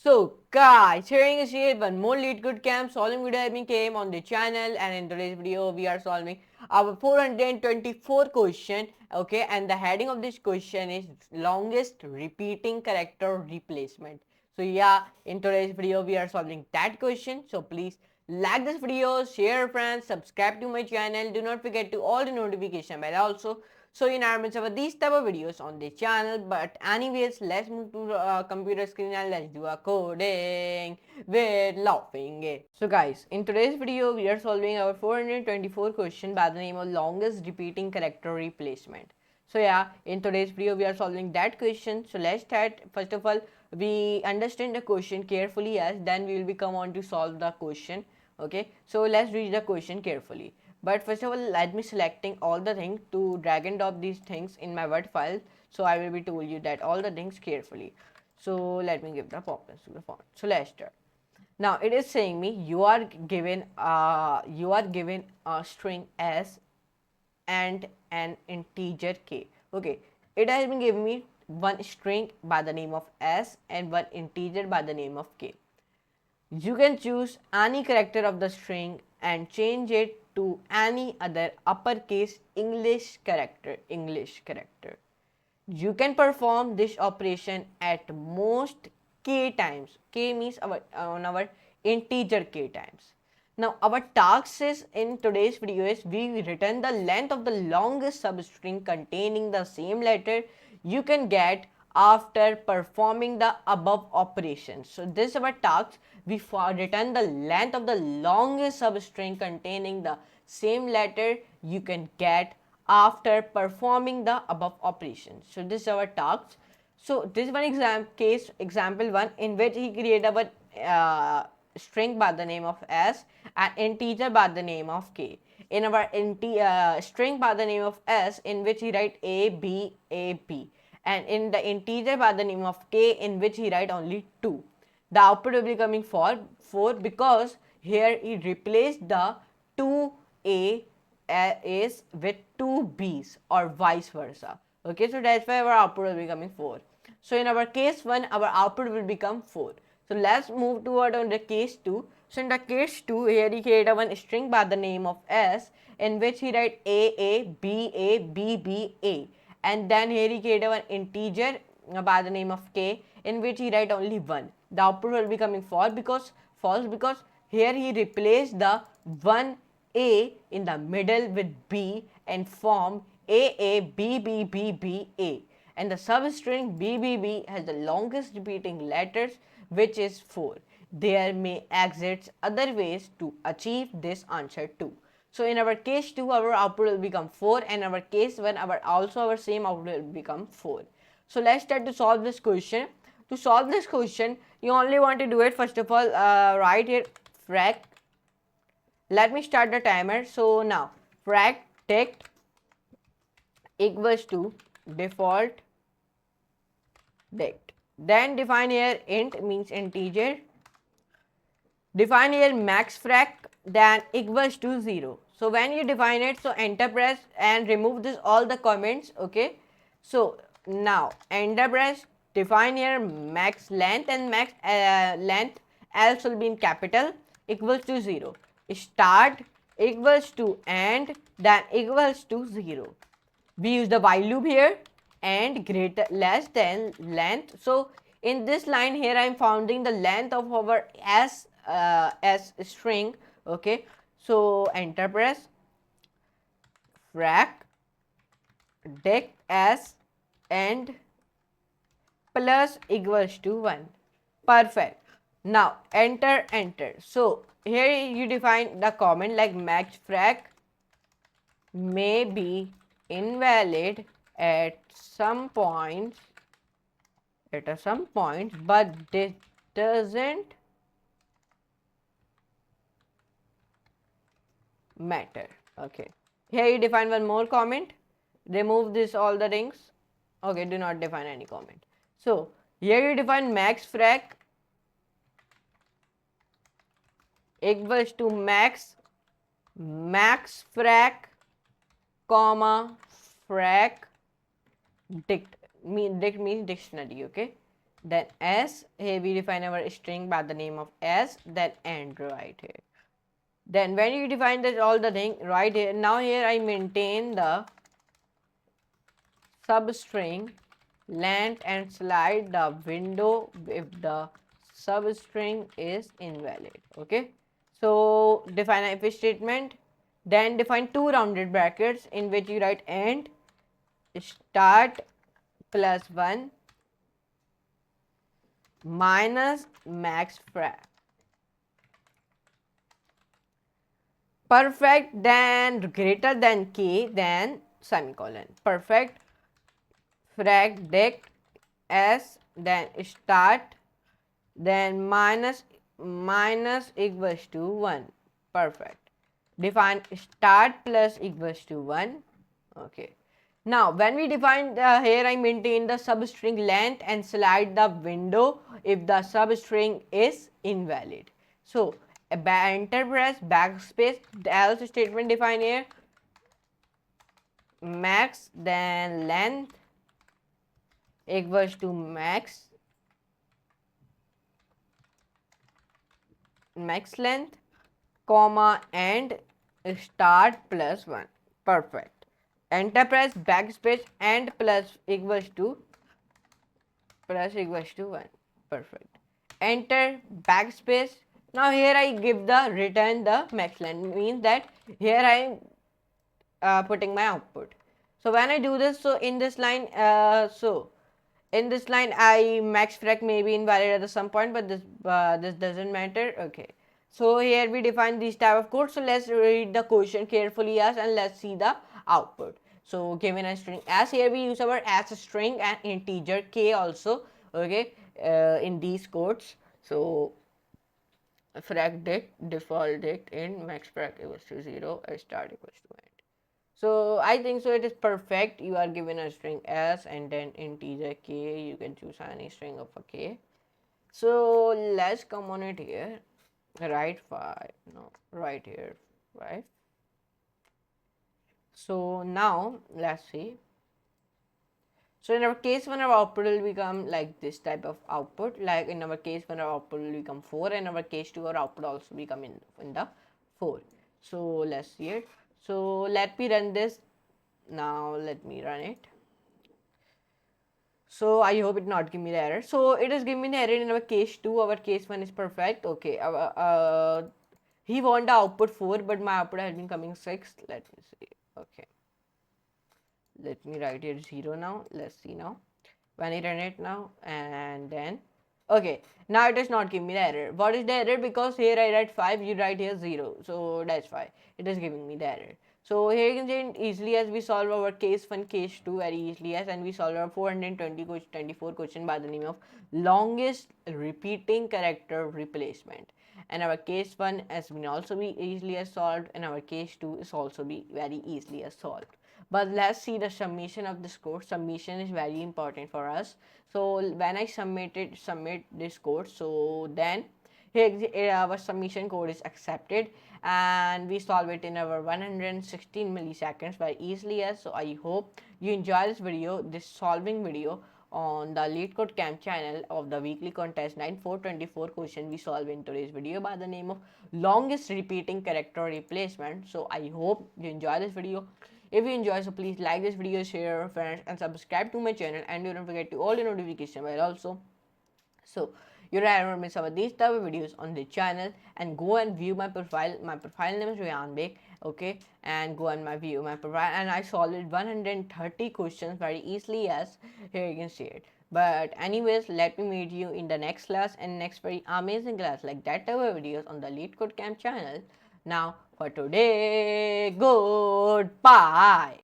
So guys, here is here one more LeetCode camp solving video has been came on the channel, and in today's video we are solving our 424 question. Okay, and the heading of this question is longest repeating character replacement. So yeah, in today's video we are solving that question. So please like this video, share friends, subscribe to my channel. Do not forget to all the notification bell also. So in our midst of these type of videos on the channel. But anyways, let's move to computer screen and let's do a coding with laughing. So guys, in today's video we are solving our 424 question by the name of longest repeating character replacement. So yeah, in today's video we are solving that question. So let's start. First of all, we understand the question carefully, as then we will come on to solve the question. Okay, so let's read the question carefully. But first of all, let me selecting all the things to drag and drop these things in my Word file. So I will be told you that all the things carefully. So let me give the properties to the font. So let's start. Now it is saying me you are given a string s and an integer k. Okay, it has been given me one string by the name of s and one integer by the name of k. You can choose any character of the string and change it to any other uppercase English character. You can perform this operation at most k times. K means on our integer k times. Now our task is in today's video is we return the length of the longest substring containing the same letter you can get after performing the above operations. So this is our task. We return the length of the longest substring containing the same letter you can get after performing the above operations. So this is our task. So this is one example one in which he created a string by the name of s and integer by the name of k. In our string by the name of s, in which he write a b, and in the integer by the name of k, in which he write only 2. The output will be coming 4 because here he replaced the 2a is with 2b's or vice versa. Okay, so that's why our output will be coming 4. So in our case 1, our output will become 4. So let's move toward on the case 2. So in the case 2, here he created one string by the name of s, in which he write a, b, a. And then here he created one integer by the name of k, in which he write only 1. The output will be coming false because here he replaced the 1a in the middle with b and form a, b, a. And the substring b has the longest repeating letters, which is 4. There may exist other ways to achieve this answer too. So in our case 2, our output will become 4, and our case 1, our same output will become 4. So let's start to solve this question. To solve this question, you only want to do it, first of all, right here frac. Let me start the timer. So now frac text equals to default date. Then define here int means integer. Define here max frac, then equals to 0. So when you define it, so enter press and remove this all the comments. Okay, so now enter press, define here max length, and max length else will be in capital, equals to 0. Start equals to end, then equals to 0. We use the while loop here, and greater less than length. So in this line here I am finding the length of our s string. Okay, so enter press frac dec s and plus equals to 1. Perfect. Now enter. So here you define the comment like max frac may be invalid at some points, but this doesn't matter. Okay, here you define one more comment, remove this all the rings. Okay, do not define any comment. So here you define max frac equals to max frac comma frac dict means dictionary. Okay, then s, here we define our string by the name of s, then end right here. Then when you define that all the thing right here, now here I maintain the substring length and slide the window if the substring is invalid. Okay, so define an if statement, then define two rounded brackets in which you write end start plus 1 minus max frac perfect, then greater than k, then semicolon perfect frac dect s, then start, then minus equals to 1 perfect, define start plus equals to 1. Okay, now when we define here I maintain the substring length and slide the window if the substring is invalid. So enter press backspace, the else statement define here max, then length equals to max length comma and start plus 1 perfect, enter press backspace and plus equals to 1 perfect, enter backspace. Now here I give the return the max length, means that here I am putting my output. So when I do this, so in this line I max frac may be invalid at some point, but this doesn't matter. Okay, so here we define these type of code. So let's read the question carefully as and let's see the output. So given a string as, here we use our as string and integer k also. Okay, in these codes. So frac dict default dict in max frac equals to 0, start equals to end. So I think so it is perfect. You are given a string s and then integer k. You can choose any string of a k. So let's come on it here. Right 5. No, right here 5. So now let's see. So in our case, when our output will become like this type of output, like in our case, when our output will become 4, and in our case 2, our output also become in the 4. So let's see it. So let me run this. Now let me run it. So I hope it not give me the error. So it is giving me the error in our case 2. Our case 1 is perfect. Okay. He want the output 4, but my output has been coming 6. Let me see. Okay. Let me write here 0 now. Let's see now. When I run it now, and then okay, now it is not giving me the error. What is the error? Because here I write 5, you write here 0, so that's why it is giving me the error. So here you can see easily as we solve our case 1, case 2 very easily as, and we solve our 424 question by the name of longest repeating character replacement. And our case 1 has been also be easily as solved, and our case 2 is also be very easily as solved. But let's see the summation of this code. Summation is very important for us. So when I submit this code, so then here our submission code is accepted and we solve it in our 116 milliseconds very easily as. So I hope you enjoy this video, this solving video on the LeetCode Camp channel of the weekly contest 9424 question we solve in today's video by the name of longest repeating character replacement. So I hope you enjoy this video. If you enjoy, so please like this video, share with friends and subscribe to my channel, and don't forget to all the notification bell also, so you never miss about these type of videos on the channel. And go and view my profile. My profile name is Rayyan. Okay, and go and view my profile, and I solved 130 questions very easily as here you can see it. But anyways, let me meet you in the next class and next very amazing class like that type of videos on the LeetCode Camp channel. Now for today, goodbye.